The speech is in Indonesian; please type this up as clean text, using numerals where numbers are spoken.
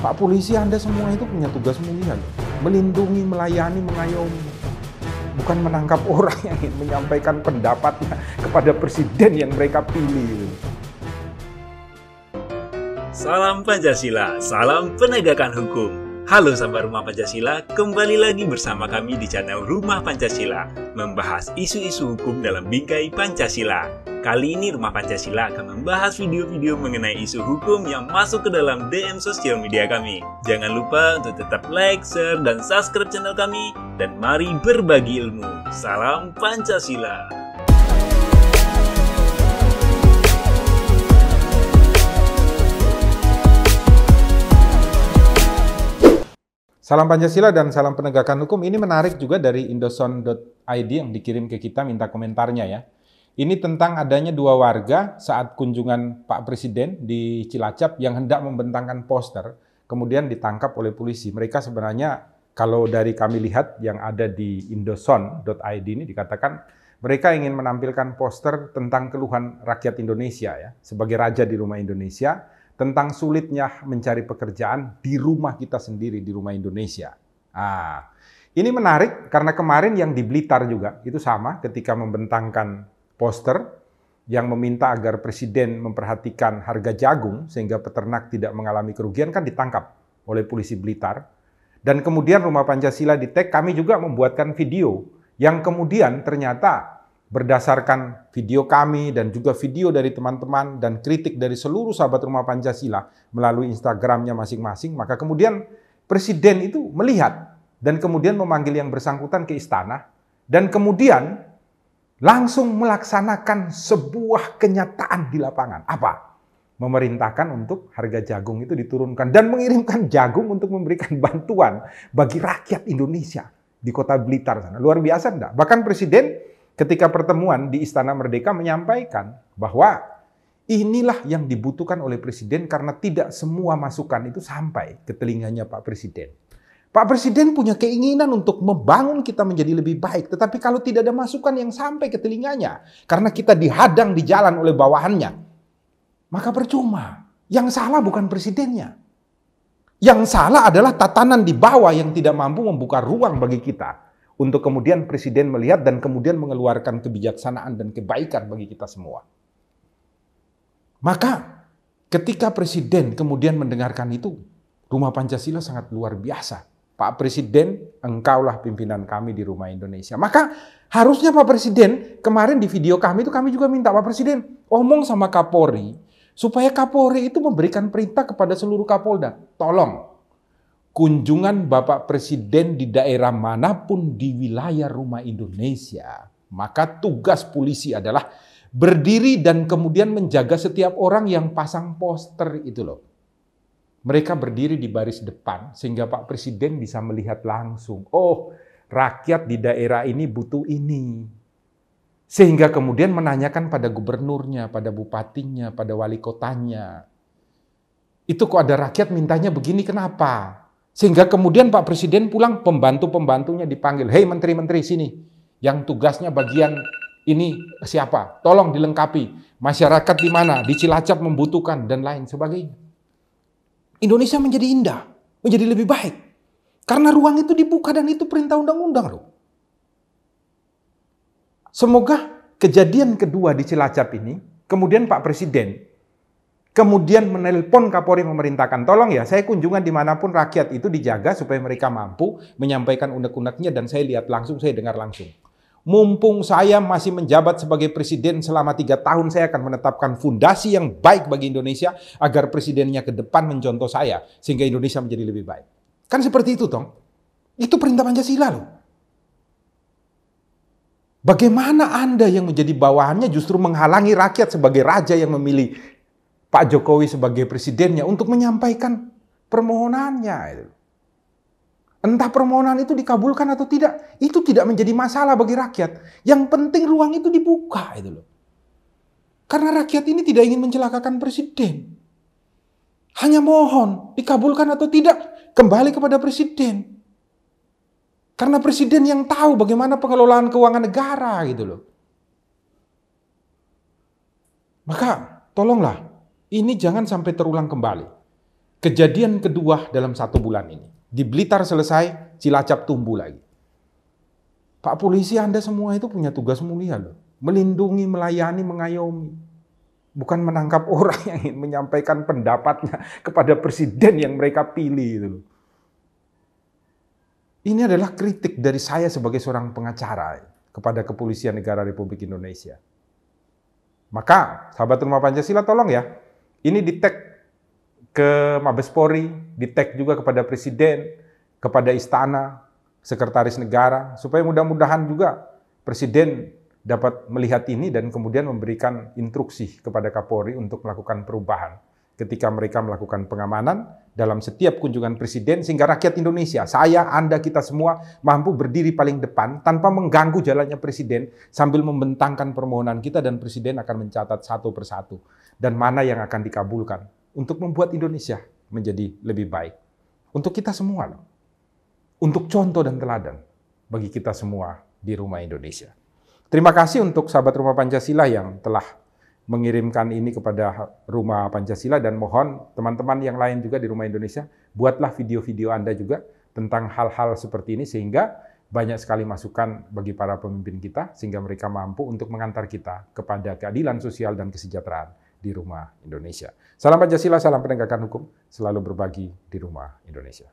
Pak polisi, Anda semua itu punya tugas mulia loh. Melindungi, melayani, mengayomi. Bukan menangkap orang yang ingin menyampaikan pendapatnya kepada presiden yang mereka pilih. Salam Pancasila, salam penegakan hukum. Halo sahabat Rumah Pancasila, kembali lagi bersama kami di channel Rumah Pancasila, membahas isu-isu hukum dalam bingkai Pancasila. Kali ini Rumah Pancasila akan membahas video-video mengenai isu hukum yang masuk ke dalam DM sosial media kami. Jangan lupa untuk tetap like, share, dan subscribe channel kami, dan mari berbagi ilmu. Salam Pancasila. Salam Pancasila dan salam penegakan hukum. Ini menarik juga dari indoson.id yang dikirim ke kita, minta komentarnya ya. Ini tentang adanya dua warga saat kunjungan Pak Presiden di Cilacap yang hendak membentangkan poster, kemudian ditangkap oleh polisi. Mereka sebenarnya, kalau dari kami lihat yang ada di indoson.id ini dikatakan mereka ingin menampilkan poster tentang keluhan rakyat Indonesia ya, sebagai raja di rumah Indonesia, tentang sulitnya mencari pekerjaan di rumah kita sendiri, di rumah Indonesia. Ini menarik karena kemarin yang di Blitar juga, itu sama ketika membentangkan poster yang meminta agar Presiden memperhatikan harga jagung sehingga peternak tidak mengalami kerugian, kan ditangkap oleh polisi Blitar. Dan kemudian Rumah Pancasila di tag, kami juga membuatkan video yang kemudian ternyata berdasarkan video kami dan juga video dari teman-teman dan kritik dari seluruh sahabat Rumah Pancasila melalui Instagramnya masing-masing, maka kemudian Presiden itu melihat dan kemudian memanggil yang bersangkutan ke istana dan kemudian langsung melaksanakan sebuah kenyataan di lapangan. Apa? Memerintahkan untuk harga jagung itu diturunkan dan mengirimkan jagung untuk memberikan bantuan bagi rakyat Indonesia di kota Blitar sana. Luar biasa enggak? Bahkan Presiden ketika pertemuan di Istana Merdeka menyampaikan bahwa inilah yang dibutuhkan oleh Presiden karena tidak semua masukan itu sampai ke telinganya Pak Presiden. Pak Presiden punya keinginan untuk membangun kita menjadi lebih baik, tetapi kalau tidak ada masukan yang sampai ke telinganya, karena kita dihadang di jalan oleh bawahannya, maka percuma. Yang salah bukan presidennya. Yang salah adalah tatanan di bawah yang tidak mampu membuka ruang bagi kita untuk kemudian Presiden melihat dan kemudian mengeluarkan kebijaksanaan dan kebaikan bagi kita semua. Maka ketika Presiden kemudian mendengarkan itu, Rumah Pancasila sangat luar biasa. Pak Presiden, engkaulah pimpinan kami di rumah Indonesia. Maka harusnya Pak Presiden, kemarin di video kami itu kami juga minta Pak Presiden omong sama Kapolri, supaya Kapolri itu memberikan perintah kepada seluruh Kapolda. Tolong, kunjungan Bapak Presiden di daerah manapun di wilayah rumah Indonesia, maka tugas polisi adalah berdiri dan kemudian menjaga setiap orang yang pasang poster itu loh. Mereka berdiri di baris depan sehingga Pak Presiden bisa melihat langsung, oh rakyat di daerah ini butuh ini. Sehingga kemudian menanyakan pada gubernurnya, pada bupatinya, pada wali kotanya. Itu kok ada rakyat mintanya begini, kenapa? Sehingga kemudian Pak Presiden pulang, pembantu-pembantunya dipanggil, hei menteri-menteri sini, yang tugasnya bagian ini siapa? Tolong dilengkapi. Masyarakat di mana? Di Cilacap membutuhkan, dan lain sebagainya. Indonesia menjadi indah, menjadi lebih baik. Karena ruang itu dibuka dan itu perintah undang-undang loh. Semoga kejadian kedua di Cilacap ini, kemudian Pak Presiden kemudian menelpon Kapolri memerintahkan, tolong ya saya kunjungan dimanapun rakyat itu dijaga supaya mereka mampu menyampaikan unek-uneknya dan saya lihat langsung, saya dengar langsung. Mumpung saya masih menjabat sebagai Presiden selama 3 tahun, saya akan menetapkan fondasi yang baik bagi Indonesia agar Presidennya ke depan mencontoh saya sehingga Indonesia menjadi lebih baik. Kan seperti itu toh. Itu perintah Pancasila loh. Bagaimana Anda yang menjadi bawahannya justru menghalangi rakyat sebagai raja yang memilih Pak Jokowi sebagai presidennya untuk menyampaikan permohonannya. Entah permohonan itu dikabulkan atau tidak, itu tidak menjadi masalah bagi rakyat. Yang penting ruang itu dibuka itu loh. Karena rakyat ini tidak ingin mencelakakan presiden. Hanya mohon, dikabulkan atau tidak, kembali kepada presiden. Karena presiden yang tahu bagaimana pengelolaan keuangan negara gitu loh. Maka tolonglah, ini jangan sampai terulang kembali. Kejadian kedua dalam 1 bulan ini. Di Blitar selesai, Cilacap tumbuh lagi. Pak polisi, Anda semua itu punya tugas mulia loh. Melindungi, melayani, mengayomi. Bukan menangkap orang yang ingin menyampaikan pendapatnya kepada presiden yang mereka pilih itu loh. Ini adalah kritik dari saya sebagai seorang pengacara kepada Kepolisian Negara Republik Indonesia. Maka, sahabat Rumah Pancasila tolong ya, ini di-tag ke Mabes Polri, di-tag juga kepada Presiden, kepada Istana, Sekretaris Negara, supaya mudah-mudahan juga Presiden dapat melihat ini dan kemudian memberikan instruksi kepada Kapolri untuk melakukan perubahan ketika mereka melakukan pengamanan dalam setiap kunjungan Presiden, sehingga rakyat Indonesia, saya, Anda, kita semua mampu berdiri paling depan tanpa mengganggu jalannya Presiden sambil membentangkan permohonan kita, dan Presiden akan mencatat satu persatu dan mana yang akan dikabulkan untuk membuat Indonesia menjadi lebih baik. Untuk kita semua loh. Untuk contoh dan teladan bagi kita semua di Rumah Indonesia. Terima kasih untuk sahabat Rumah Pancasila yang telah mengirimkan ini kepada Rumah Pancasila, dan mohon teman-teman yang lain juga di Rumah Indonesia, buatlah video-video Anda juga tentang hal-hal seperti ini sehingga banyak sekali masukan bagi para pemimpin kita sehingga mereka mampu untuk mengantar kita kepada keadilan sosial dan kesejahteraan di Rumah Indonesia. Salam Pancasila, salam penegakan hukum, selalu berbagi di Rumah Indonesia.